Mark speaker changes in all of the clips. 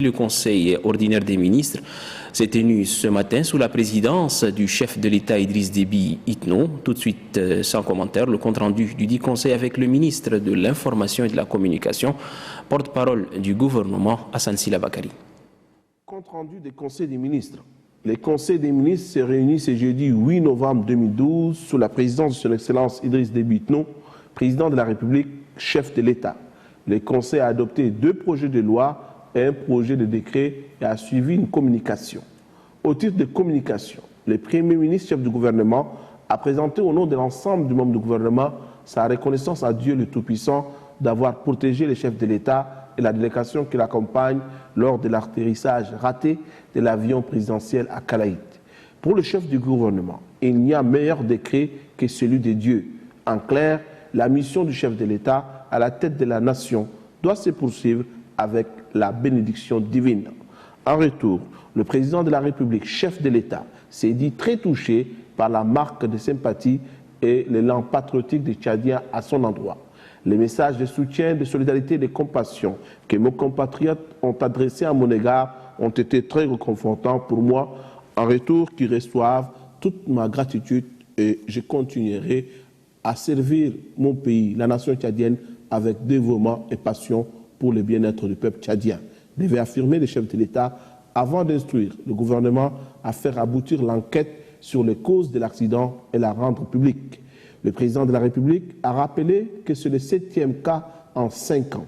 Speaker 1: Le Conseil ordinaire des ministres s'est tenu ce matin sous la présidence du chef de l'État Idriss Déby Itno. Tout de suite, sans commentaire, le compte-rendu du dit Conseil avec le ministre de l'Information et de la Communication, porte-parole du gouvernement, Hassan Sila Bakari.
Speaker 2: Compte-rendu des conseils des ministres. Le Conseil des ministres s'est réuni ce jeudi 8 novembre 2012 sous la présidence de son Excellence Idriss Déby Itno, président de la République, chef de l'État. Le Conseil a adopté 2 projets de loi et un projet de décret et a suivi une communication. Au titre de communication, le Premier ministre, chef du gouvernement, a présenté au nom de l'ensemble du membre du gouvernement sa reconnaissance à Dieu le Tout-Puissant d'avoir protégé les chefs de l'État et la délégation qui l'accompagne lors de l'atterrissage raté de l'avion présidentiel à Kalaït. Pour le chef du gouvernement, il n'y a meilleur décret que celui de Dieu. En clair, la mission du chef de l'État à la tête de la nation doit se poursuivre avec la bénédiction divine. En retour, le président de la République, chef de l'État, s'est dit très touché par la marque de sympathie et l'élan patriotique des Tchadiens à son endroit. Les messages de soutien, de solidarité et de compassion que mes compatriotes ont adressés à mon égard ont été très réconfortants pour moi. En retour, qu'ils reçoivent toute ma gratitude et je continuerai à servir mon pays, la nation tchadienne, avec dévouement et passion pour le bien-être du peuple tchadien, devait affirmer le chef de l'État avant d'instruire le gouvernement à faire aboutir l'enquête sur les causes de l'accident et la rendre publique. Le président de la République a rappelé que c'est le 7e cas en 5 ans.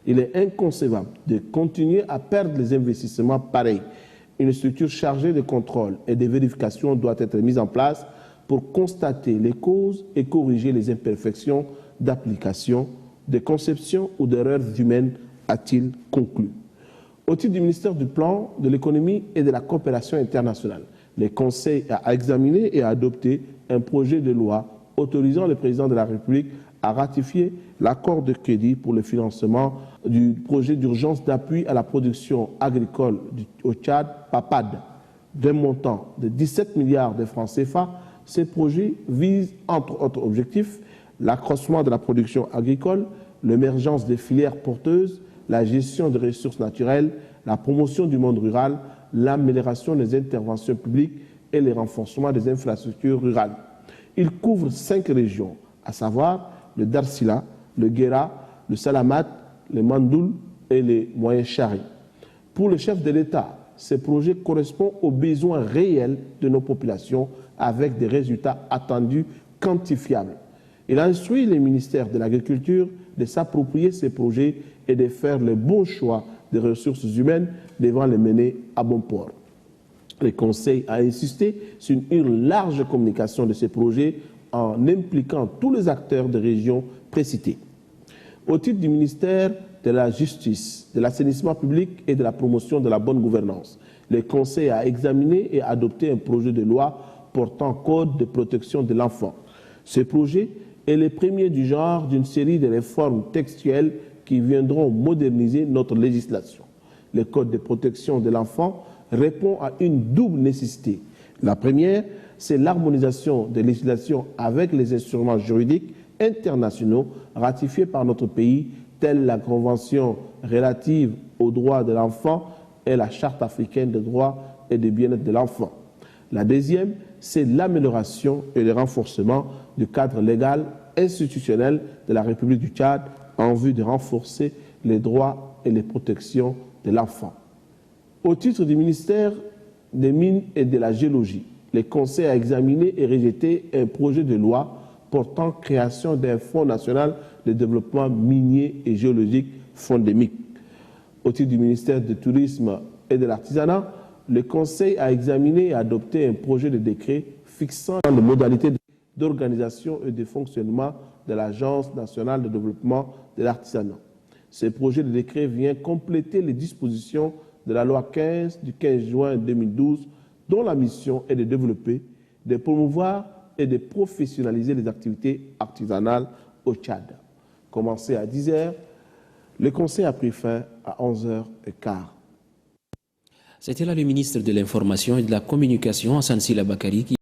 Speaker 2: Il est inconcevable de continuer à perdre les investissements pareils. Une structure chargée de contrôle et de vérification doit être mise en place pour constater les causes et corriger les imperfections d'application, de conception ou d'erreurs humaines, a-t-il conclu. Au titre du ministère du Plan, de l'Économie et de la Coopération internationale, le Conseil a examiné et a adopté un projet de loi autorisant le président de la République à ratifier l'accord de crédit pour le financement du projet d'urgence d'appui à la production agricole au Tchad, PAPAD, d'un montant de 17 milliards de francs CFA. Ce projet vise, entre autres objectifs, l'accroissement de la production agricole, l'émergence des filières porteuses, la gestion des ressources naturelles, la promotion du monde rural, l'amélioration des interventions publiques et le renforcement des infrastructures rurales. Il couvre 5 régions, à savoir le Darsila, le Guéra, le Salamat, le Mandoul et les Moyens Chari. Pour le chef de l'État, ce projet correspond aux besoins réels de nos populations avec des résultats attendus quantifiables. Il a instruit le ministère de l'Agriculture de s'approprier ces projets et de faire le bon choix des ressources humaines devant les mener à bon port. Le Conseil a insisté sur une large communication de ces projets en impliquant tous les acteurs des régions précitées. Au titre du ministère de la Justice, de l'assainissement public et de la promotion de la bonne gouvernance, le Conseil a examiné et adopté un projet de loi portant code de protection de l'enfant. Ce projet est le premier du genre d'une série de réformes textuelles qui viendront moderniser notre législation. Le Code de protection de l'enfant répond à une double nécessité. La première, c'est l'harmonisation des législations avec les instruments juridiques internationaux ratifiés par notre pays, tels la Convention relative aux droits de l'enfant et la Charte africaine des droits et du bien-être de l'enfant. La deuxième, c'est l'amélioration et le renforcement du cadre légal institutionnel de la République du Tchad en vue de renforcer les droits et les protections de l'enfant. Au titre du ministère des Mines et de la Géologie, le Conseil a examiné et rejeté un projet de loi portant création d'un Fonds national de développement minier et géologique FONDEMIC. Au titre du ministère du Tourisme et de l'Artisanat, le Conseil a examiné et adopté un projet de décret fixant les modalités d'organisation et de fonctionnement de l'Agence nationale de développement de l'artisanat. Ce projet de décret vient compléter les dispositions de la loi 15 du 15 juin 2012, dont la mission est de développer, de promouvoir et de professionnaliser les activités artisanales au Tchad. Commencé à 10h, le Conseil a pris fin à 11h15.
Speaker 1: C'était là le ministre de l'Information et de la Communication, Hassan Sila Bakari, qui